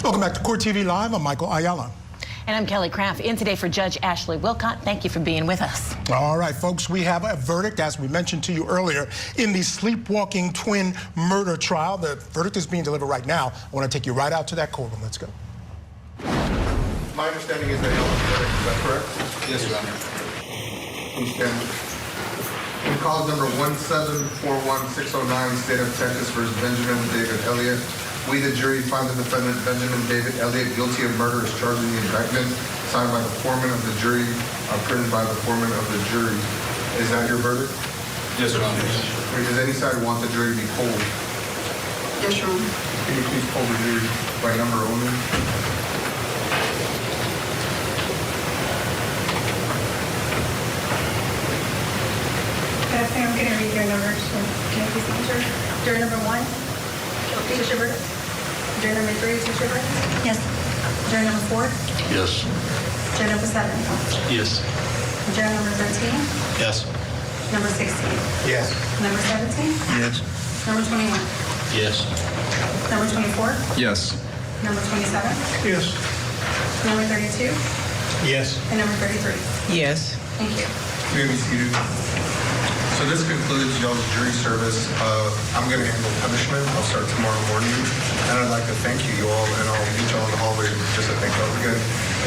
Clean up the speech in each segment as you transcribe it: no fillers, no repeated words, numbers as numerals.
Welcome back to Court TV Live. I'm Michael Ayala. And I'm Kelly Craft, in today for Judge Ashley Wilcott. Thank you for being with us. All right, folks, we have a verdict, as we mentioned to you earlier, in the Sleepwalking twin murder trial. The verdict is being delivered right now. I want to take you right out to that courtroom. Let's go. My understanding is that Elliot verdict, is that correct? Yes, Your Honor. Please stand. In cause number 1741609, State of Texas versus Benjamin David Elliott, we, the jury, find the defendant Benjamin David Elliott guilty of murder as charged in the indictment, signed by the foreman of the jury, printed by the foreman of the jury. Is that your verdict? Yes, Your Honor. Does any side want the jury to be polled? Yes, Your Honor. Can you please poll the jury by number only? I'm going to read your numbers. So can I please answer? Jury number 1, is this your verdict? Jury number 3, is this your verdict? Yes. Jury number 4? Yes. Jury number 7? Yes. Jury number 13? Yes. Number 16? Yes. Number 17? Yes. Number 21? Yes. Number 24? Yes. Number 27? Yes. Number 32? Yes. And number 33? Yes. Thank you. You may be seated. So this concludes y'all's jury service. I'm going to handle punishment. I'll start tomorrow morning. And I'd like to thank you all, and I'll meet y'all in the hallway just to thank y'all again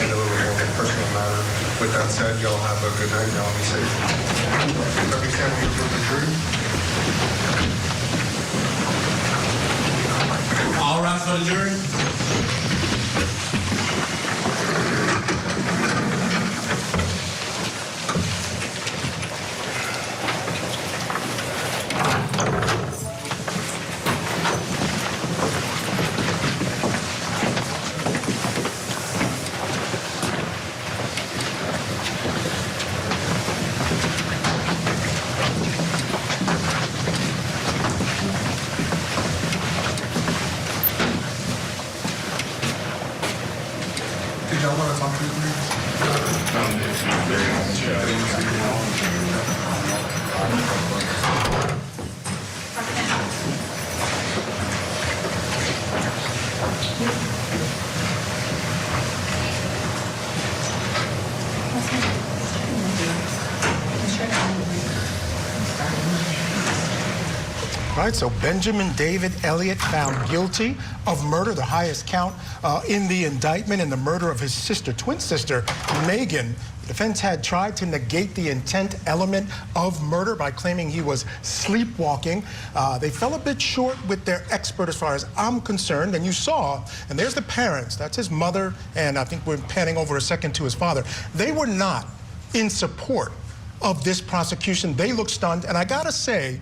in a little more of a personal matter. With that said, y'all have a good night. Y'all be safe. Every time we do the jury. All rise for the jury. Did y'all want to talk to me? All right, so Benjamin David Elliott found guilty of murder, the highest count in the indictment, in the murder of his sister, twin sister, Meghan. The defense had tried to negate the intent element of murder by claiming he was sleepwalking. They fell a bit short with their expert as far as I'm concerned, and you saw, and there's the parents, that's his mother, and I think we're panning over a second to his father. They were not in support of this prosecution. They looked stunned, and I gotta say,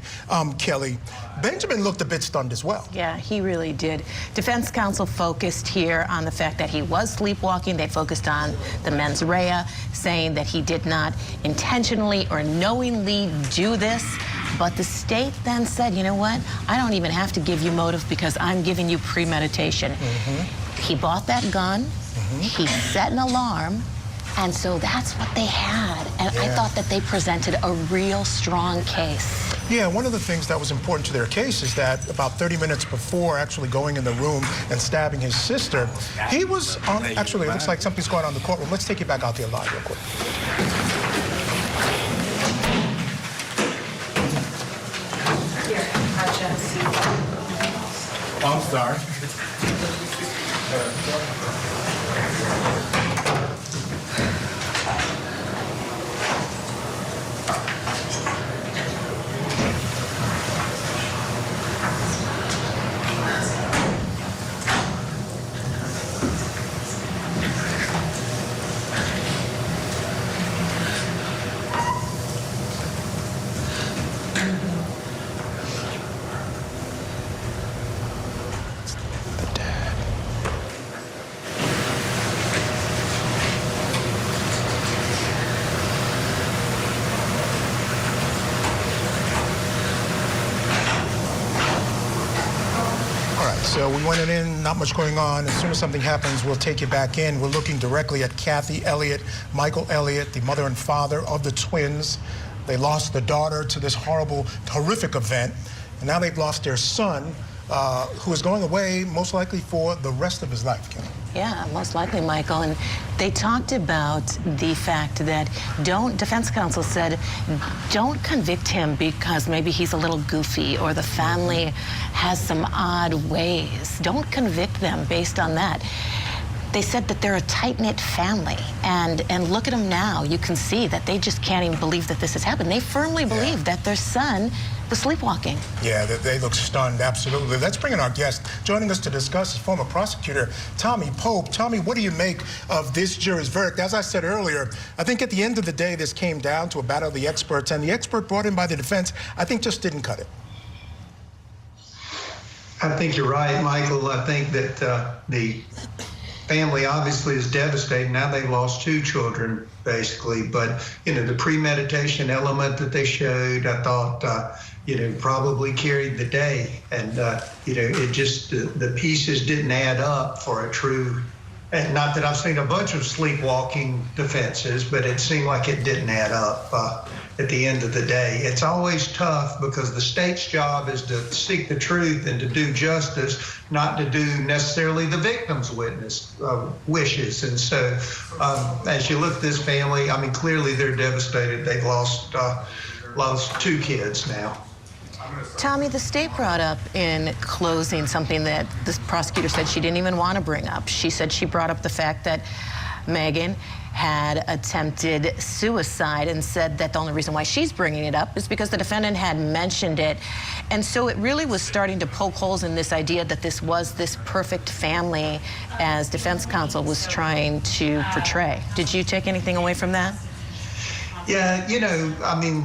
Kelly, Benjamin looked a bit stunned as well. Yeah, he really did. Defense counsel focused here on the fact that he was sleepwalking. They focused on the mens rea, saying that he did not intentionally or knowingly do this. But the state then said, you know what? I don't even have to give you motive because I'm giving you premeditation. He bought that gun. He set an alarm. And so that's what they had. And I thought that they presented a real strong case. Yeah, one of the things that was important to their case is that about 30 minutes before actually going in the room and stabbing his sister, he was on, actually, it looks like something's going on in the courtroom. Let's take you back out there live real quick. Here, I'll just. Oh, I'm sorry. So we went in, not much going on. As soon as something happens, we'll take you back in. We're looking directly at Kathy Elliott, Michael Elliott, the mother and father of the twins. They lost their daughter to this horrific event. And now they've lost their son who is going away most likely for the rest of his life, Kim. Yeah, most likely, Michael. And they talked about the fact that defense counsel said, don't convict him because maybe he's a little goofy or the family has some odd ways. Don't convict them based on that. They said that they're a tight-knit family, and look at them now. You can see that they just can't even believe that this has happened. They firmly believe that their son was sleepwalking. Yeah, they look stunned, absolutely. Let's bring in our guest. Joining us to discuss is former prosecutor Tommy Pope. Tommy, what do you make of this jury's verdict? As I said earlier, I think at the end of the day, this came down to a battle of the experts, and the expert brought in by the defense, I think, just didn't cut it. I think you're right, Michael. I think that the family obviously is devastated. Now they've lost 2 children, basically. But, the premeditation element that they showed, I thought, probably carried the day. And, it just, the pieces didn't add up for a true, and not that I've seen a bunch of sleepwalking defenses, but it seemed like it didn't add up at the end of the day. It's always tough because the state's job is to seek the truth and to do justice, not to do necessarily the victim's wishes. And so as you look at this family, I mean, clearly they're devastated. They've lost 2 kids now. Tommy, the state brought up in closing something that this prosecutor said she didn't even want to bring up. She said she brought up the fact that Meghan had attempted suicide and said that the only reason why she's bringing it up is because the defendant had mentioned it. And so it really was starting to poke holes in this idea that this was this perfect family as defense counsel was trying to portray. Did you take anything away from that? Yeah, I mean,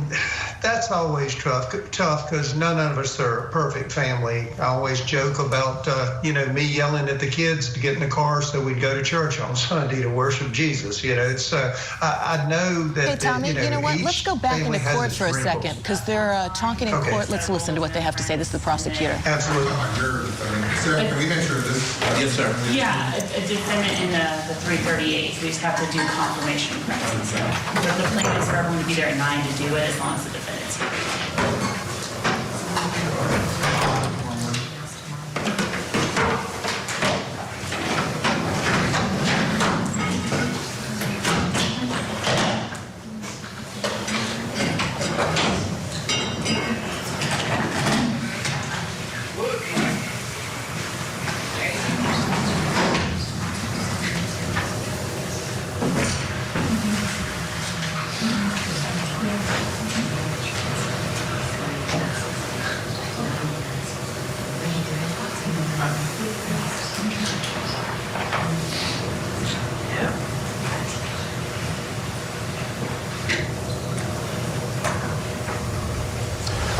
that's always tough because none of us are a perfect family. I always joke about, me yelling at the kids to get in the car so we'd go to church on Sunday to worship Jesus. So I know that. Hey, Tommy, you know what? Let's go back into court for a second because they're talking in court. Let's listen to what they have to say. This is the prosecutor. Absolutely. Sarah, can we make sure this? Yes, sir. Yeah, a defendant in the 338. We just have to do confirmation. So the plan is for everyone to be there at 9 to do it as long as the defendant's here.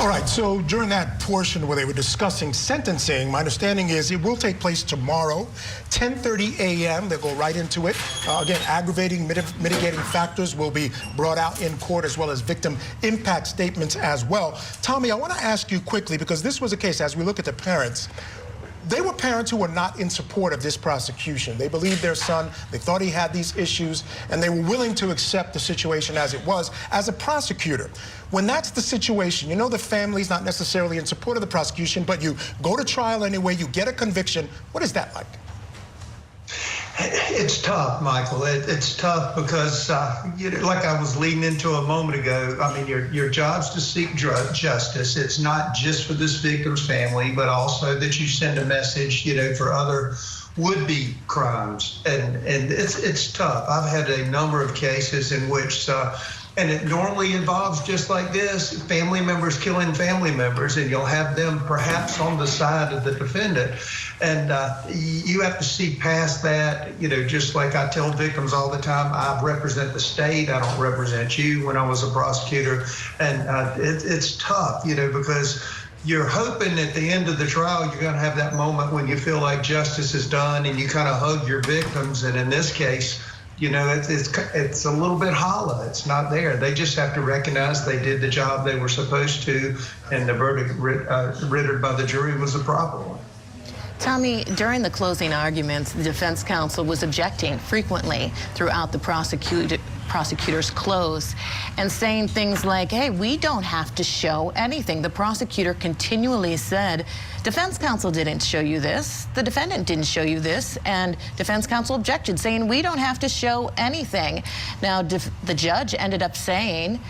All right, so during that portion where they were discussing sentencing, my understanding is it will take place tomorrow, 10:30 a.m. They'll go right into it. Again, aggravating, mitigating factors will be brought out in court, as well as victim impact statements as well. Tommy, I want to ask you quickly, because this was a case, as we look at the parents, they were parents who were not in support of this prosecution. They believed their son, they thought he had these issues, and they were willing to accept the situation as it was. As a prosecutor, when that's the situation, the family's not necessarily in support of the prosecution, but you go to trial anyway, you get a conviction. What is that like? It's tough, Michael. It's tough because, like I was leading into a moment ago, I mean, your job's to seek justice. It's not just for this victim's family, but also that you send a message, for other would-be crimes. And it's tough. I've had a number of cases in which, and it normally involves, just like this, family members killing family members, and you'll have them perhaps on the side of the defendant. And you have to see past that, just like I tell victims all the time, I represent the state, I don't represent you when I was a prosecutor. And it's tough, because you're hoping at the end of the trial, you're going to have that moment when you feel like justice is done and you kind of hug your victims. And in this case, it's a little bit hollow. It's not there. They just have to recognize they did the job they were supposed to, and the verdict rendered by the jury was the proper one. Tommy, during the closing arguments, the defense counsel was objecting frequently throughout the prosecutor's close and saying things like, hey, we don't have to show anything. The prosecutor continually said, defense counsel didn't show you this, the defendant didn't show you this, and defense counsel objected, saying we don't have to show anything. Now, the judge ended up saying,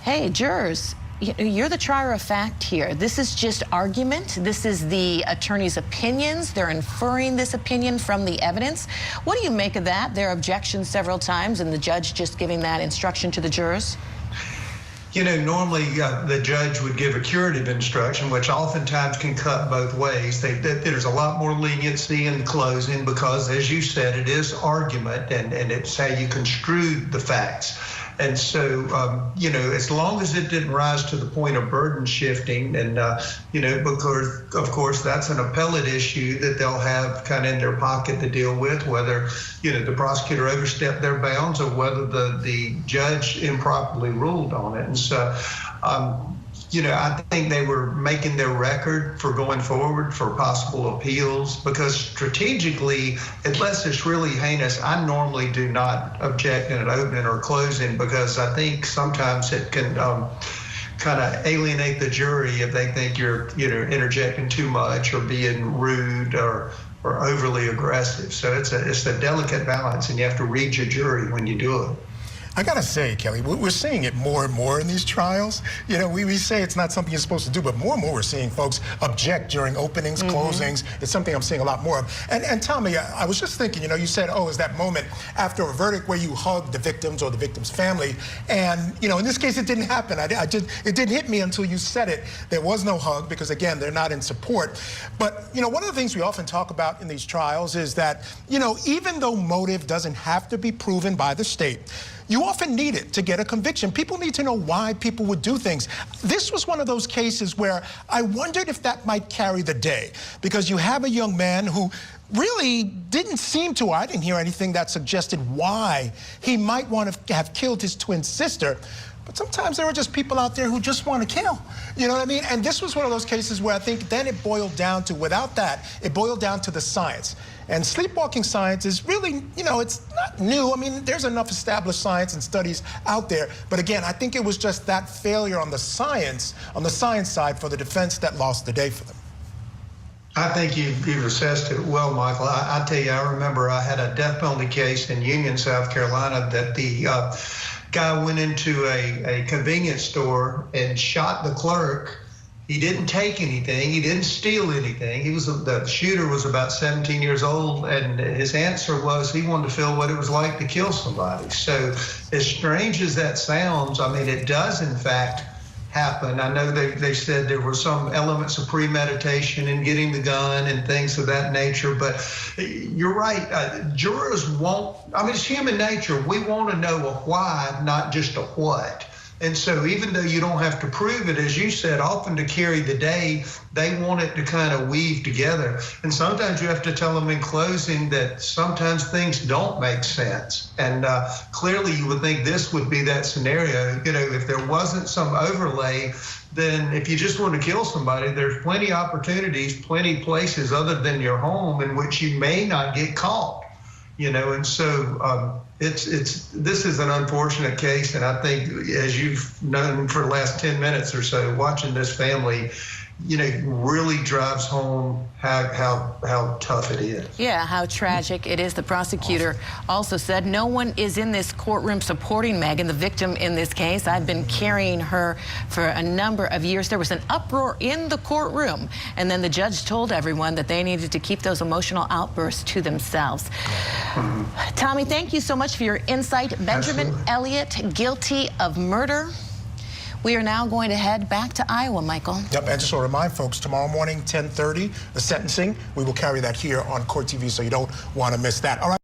hey, jurors, you're the trier of fact here. This is just argument. This is the attorney's opinions. They're inferring this opinion from the evidence. What do you make of that? Their objections several times and the judge just giving that instruction to the jurors? You know, normally the judge would give a curative instruction, which oftentimes can cut both ways. There's a lot more leniency in the closing because, as you said, it is argument and it's how you construe the facts. And so, you know, as long as it didn't rise to the point of burden shifting and, you know, because, of course, that's an appellate issue that they'll have kind of in their pocket to deal with, whether, you know, the prosecutor overstepped their bounds or whether the judge improperly ruled on it. And so, you know, I think they were making their record for going forward for possible appeals because strategically, unless it's really heinous, I normally do not object in an opening or closing because I think sometimes it can kind of alienate the jury if they think you're, you know, interjecting too much or being rude or overly aggressive. So it's a delicate balance, and you have to read your jury when you do it. I gotta say, Kelly, we're seeing it more and more in these trials. You know, we say it's not something you're supposed to do, but more and more we're seeing folks object during openings, closings. It's something I'm seeing a lot more of. And Tommy, I was just thinking, you know, you said, oh, is that moment after a verdict where you hug the victims or the victim's family. And, you know, in this case, it didn't happen. It didn't hit me until you said it. There was no hug because, again, they're not in support. But, you know, one of the things we often talk about in these trials is that, you know, even though motive doesn't have to be proven by the state, you often need it to get a conviction. People need to know why people would do things. This was one of those cases where I wondered if that might carry the day, because you have a young man who really didn't seem to, I didn't hear anything that suggested why he might want to have killed his twin sister. But sometimes there are just people out there who just want to kill. You know what I mean? And this was one of those cases where I think then it boiled down to, without that, it boiled down to the science. And sleepwalking science is really, you know, it's not new. I mean, there's enough established science and studies out there. But again, I think it was just that failure on the science side for the defense that lost the day for them. I think you've assessed it well, Michael. I tell you, I remember I had a death penalty case in Union, South Carolina, that the guy went into a convenience store and shot the clerk. He didn't take anything. He didn't steal anything. The shooter was about 17 years old, and his answer was he wanted to feel what it was like to kill somebody. So as strange as that sounds, I mean, it does, in fact, happen. I know they said there were some elements of premeditation in getting the gun and things of that nature, but you're right. Jurors won't, I mean, it's human nature. We want to know a why, not just a what. And so even though you don't have to prove it, as you said, often to carry the day, they want it to kind of weave together. And sometimes you have to tell them in closing that sometimes things don't make sense. And clearly you would think this would be that scenario. You know, if there wasn't some overlay, then if you just want to kill somebody, there's plenty of opportunities, plenty of places other than your home in which you may not get caught. You know, and so this is an unfortunate case, and I think, as you've known for the last 10 minutes or so, watching this family, you know, really drives home how tough it is. Yeah, how tragic it is. The prosecutor also said no one is in this courtroom supporting Meghan, the victim in this case. I've been carrying her for a number of years. There was an uproar in the courtroom, and then the judge told everyone that they needed to keep those emotional outbursts to themselves. Tommy, thank you so much for your insight. Benjamin Absolutely. Elliott, guilty of murder. We are now going to head back to Iowa, Michael. Yep, and just to remind folks, tomorrow morning, 10:30, the sentencing. We will carry that here on Court TV, so you don't want to miss that. All right.